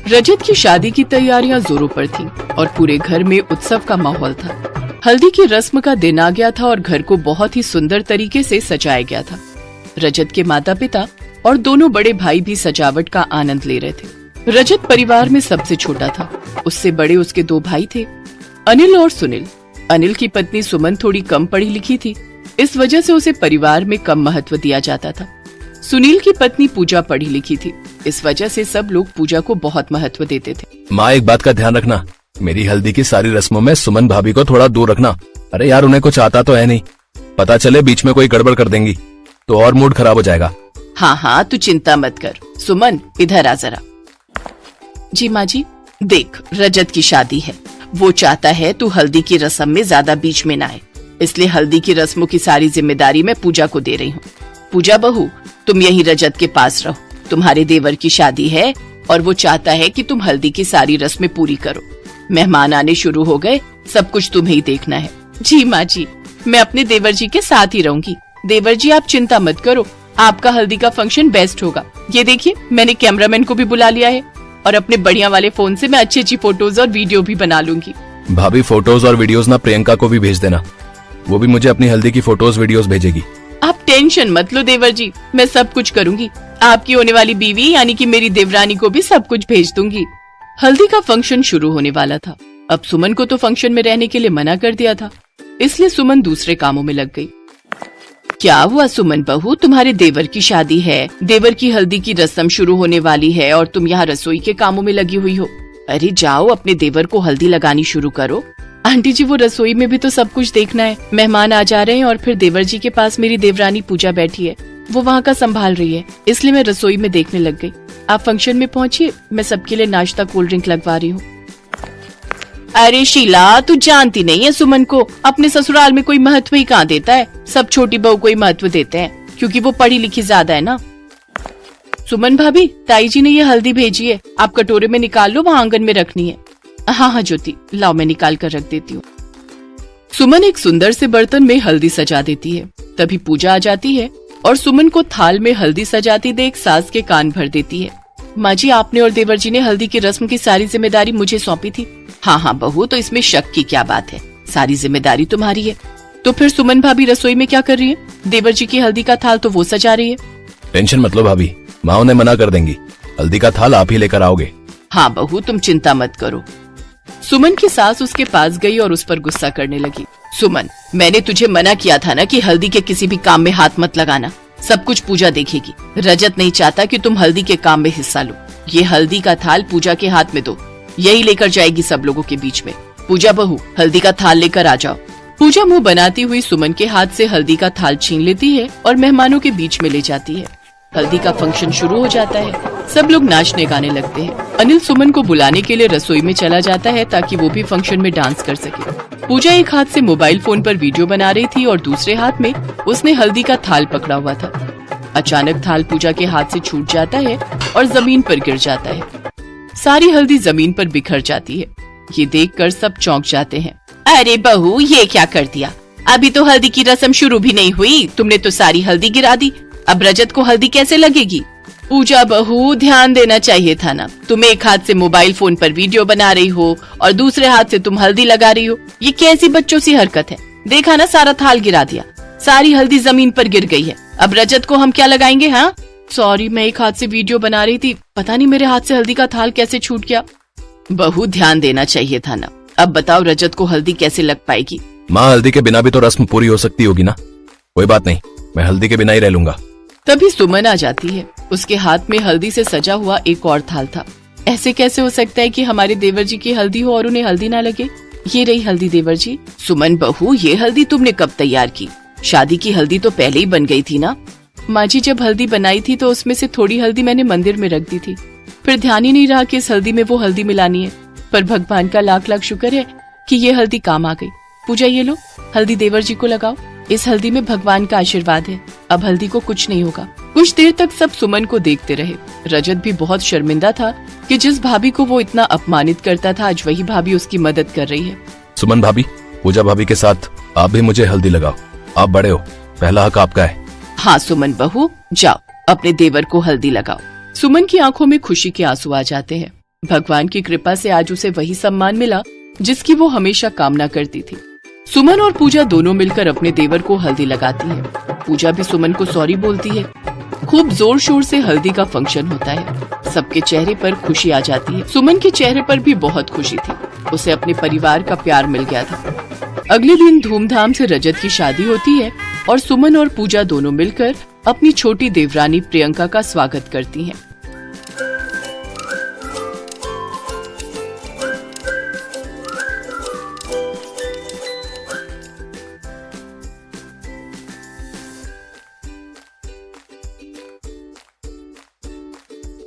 रजत की शादी की तैयारियां जोरों पर थीं और पूरे घर में उत्सव का माहौल था। हल्दी की रस्म का दिन आ गया था और घर को बहुत ही सुंदर तरीके से सजाया गया था। रजत के माता पिता और दोनों बड़े भाई भी सजावट का आनंद ले रहे थे। रजत परिवार में सबसे छोटा था। उससे बड़े उसके दो भाई थे, अनिल और सुनील। अनिल की पत्नी सुमन थोड़ी कम पढ़ी लिखी थी, इस वजह से उसे परिवार में कम महत्व दिया जाता था। सुनील की पत्नी पूजा पढ़ी लिखी थी, इस वजह से सब लोग पूजा को बहुत महत्व देते थे। माँ, एक बात का ध्यान रखना, मेरी हल्दी की सारी रस्मों में सुमन भाभी को थोड़ा दूर रखना। अरे यार, उन्हें कुछ आता तो है नहीं, पता चले बीच में कोई गड़बड़ कर देंगी तो और मूड खराब हो जाएगा। हाँ हाँ, तू चिंता मत कर। सुमन, इधर आ जरा। जी माँ जी। देख, रजत की शादी है, वो चाहता है तू हल्दी की रस्म में ज्यादा बीच में ना आए, इसलिए हल्दी की रस्मों की सारी जिम्मेदारी मैं पूजा को दे रही हूँ। पूजा बहू, तुम यही रजत के पास रहो। तुम्हारे देवर की शादी है और वो चाहता है कि तुम हल्दी की सारी रस्में पूरी करो। मेहमान आने शुरू हो गए, सब कुछ तुम्हें ही देखना है। जी माँ जी, मैं अपने देवर जी के साथ ही रहूंगी। देवर जी, आप चिंता मत करो, आपका हल्दी का फंक्शन बेस्ट होगा। ये देखिए, मैंने कैमरामैन को भी बुला लिया है और अपने बढ़िया वाले फोन से मैं अच्छी अच्छी फोटोज और वीडियो भी बना लूंगी। भाभी, फोटोज और वीडियोस ना प्रियंका को भी भेज देना, वो भी मुझे अपनी हल्दी की फोटोज वीडियोस भेजेगी। आप टेंशन मत लो देवर जी, मैं सब कुछ करूंगी। आपकी होने वाली बीवी यानी कि मेरी देवरानी को भी सब कुछ भेज दूंगी। हल्दी का फंक्शन शुरू होने वाला था। अब सुमन को तो फंक्शन में रहने के लिए मना कर दिया था, इसलिए सुमन दूसरे कामों में लग गई। क्या हुआ सुमन बहू, तुम्हारे देवर की शादी है, देवर की हल्दी की रस्म शुरू होने वाली है और तुम यहाँ रसोई के कामों में लगी हुई हो। अरे जाओ, अपने देवर को हल्दी लगानी शुरू करो। आंटी जी, वो रसोई में भी तो सब कुछ देखना है। मेहमान आ जा रहे हैं और फिर देवर जी के पास मेरी देवरानी पूजा बैठी है, वो वहाँ का संभाल रही है, इसलिए मैं रसोई में देखने लग गई। आप फंक्शन में पहुँचिए, मैं सबके लिए नाश्ता कोल्ड ड्रिंक लगवा रही हूँ। अरे शीला, तू जानती नहीं है सुमन को, अपने ससुराल में कोई महत्व ही कहाँ देता है। सब छोटी बहू को ही महत्व देते हैं क्योंकि वो पढ़ी लिखी ज्यादा है ना। सुमन भाभी, ताई जी ने ये हल्दी भेजी है, आप कटोरे में निकाल लो, वहाँ आंगन में रखनी है। हाँ हाँ ज्योति, लाओ मैं निकाल कर रख देती हूँ। सुमन एक सुंदर से बर्तन में हल्दी सजा देती है। तभी पूजा आ जाती है और सुमन को थाल में हल्दी सजाती देख सास के कान भर देती है। माँ जी, आपने और देवर जी ने हल्दी की रस्म की सारी जिम्मेदारी मुझे सौंपी थी। हाँ हाँ बहू, तो इसमें शक की क्या बात है, सारी जिम्मेदारी तुम्हारी है। तो फिर सुमन भाभी रसोई में क्या कर रही है? देवर जी की हल्दी का थाल तो वो सजा रही है। टेंशन मत लो भाभी, माँ उन्हें मना कर देंगी, हल्दी का थाल आप ही लेकर आओगे। हाँ बहू, तुम चिंता मत करो। सुमन की सास उसके पास गई और उस पर गुस्सा करने लगी। सुमन, मैंने तुझे मना किया था ना कि हल्दी के किसी भी काम में हाथ मत लगाना, सब कुछ पूजा देखेगी। रजत नहीं चाहता कि तुम हल्दी के काम में हिस्सा लो। ये हल्दी का थाल पूजा के हाथ में दो, यही लेकर जाएगी सब लोगों के बीच में। पूजा बहू, हल्दी का थाल लेकर आ जाओ। पूजा मुंह बनाती हुई सुमन के हाथ से हल्दी का थाल छीन लेती है और मेहमानों के बीच में ले जाती है। हल्दी का फंक्शन शुरू हो जाता है, सब लोग नाचने गाने लगते हैं। अनिल सुमन को बुलाने के लिए रसोई में चला जाता है ताकि वो भी फंक्शन में डांस कर सके। पूजा एक हाथ से मोबाइल फोन पर वीडियो बना रही थी और दूसरे हाथ में उसने हल्दी का थाल पकड़ा हुआ था। अचानक थाल पूजा के हाथ से छूट जाता है और जमीन पर गिर जाता है। सारी हल्दी जमीन पर बिखर जाती है। ये देखकर सब चौंक जाते हैं। अरे बहू, ये क्या कर दिया? अभी तो हल्दी की रस्म शुरू भी नहीं हुई, तुमने तो सारी हल्दी गिरा दी। अब रजत को हल्दी कैसे लगेगी? पूजा बहू, ध्यान देना चाहिए था ना, तुम एक हाथ से मोबाइल फोन पर वीडियो बना रही हो और दूसरे हाथ से तुम हल्दी लगा रही हो। ये कैसी बच्चों सी हरकत है? देखा ना, सारा थाल गिरा दिया, सारी हल्दी जमीन पर गिर गई है। अब रजत को हम क्या लगाएंगे? हाँ सॉरी, मैं एक हाथ से वीडियो बना रही थी, पता नहीं मेरे हाथ से हल्दी का थाल कैसे छूट गया। बहू, ध्यान देना चाहिए था ना। अब बताओ, रजत को हल्दी कैसे लग पाएगी? माँ, हल्दी के बिना भी तो रस्म पूरी हो सकती होगी ना। कोई बात नहीं, मैं हल्दी के बिना ही रह लूंगा। तभी सुमन आ जाती है। उसके हाथ में हल्दी से सजा हुआ एक और थाल था। ऐसे कैसे हो सकता है कि हमारे देवर जी की हल्दी हो और उन्हें हल्दी ना लगे? ये रही हल्दी देवर जी। सुमन बहू, ये हल्दी तुमने कब तैयार की? शादी की हल्दी तो पहले ही बन गई थी ना। माँ जी, जब हल्दी बनाई थी तो उसमें से थोड़ी हल्दी मैंने मंदिर में रख दी थी, फिर ध्यान ही नहीं रहा कि इस हल्दी में वो हल्दी मिलानी है। पर भगवान का लाख लाख शुक्र है कि ये हल्दी काम आ गई। पूजा, ये लो, हल्दी देवर जी को लगाओ। इस हल्दी में भगवान का आशीर्वाद है, अब हल्दी को कुछ नहीं होगा। कुछ देर तक सब सुमन को देखते रहे। रजत भी बहुत शर्मिंदा था कि जिस भाभी को वो इतना अपमानित करता था, आज वही भाभी उसकी मदद कर रही है। सुमन भाभी, पूजा भाभी के साथ आप भी मुझे हल्दी लगाओ, आप बड़े हो, पहला हक आपका है। हाँ सुमन बहू, जाओ अपने देवर को हल्दी लगाओ। सुमन की आंखों में खुशी के आंसू आ जाते हैं। भगवान की कृपा से आज उसे वही सम्मान मिला जिसकी वो हमेशा कामना करती थी। सुमन और पूजा दोनों मिलकर अपने देवर को हल्दी लगाती है। पूजा भी सुमन को सॉरी बोलती है। खूब जोर शोर से हल्दी का फंक्शन होता है। सबके चेहरे पर खुशी आ जाती है। सुमन के चेहरे पर भी बहुत खुशी थी। उसे अपने परिवार का प्यार मिल गया था। अगले दिन धूमधाम से रजत की शादी होती है और सुमन और पूजा दोनों मिलकर अपनी छोटी देवरानी प्रियंका का स्वागत करती हैं।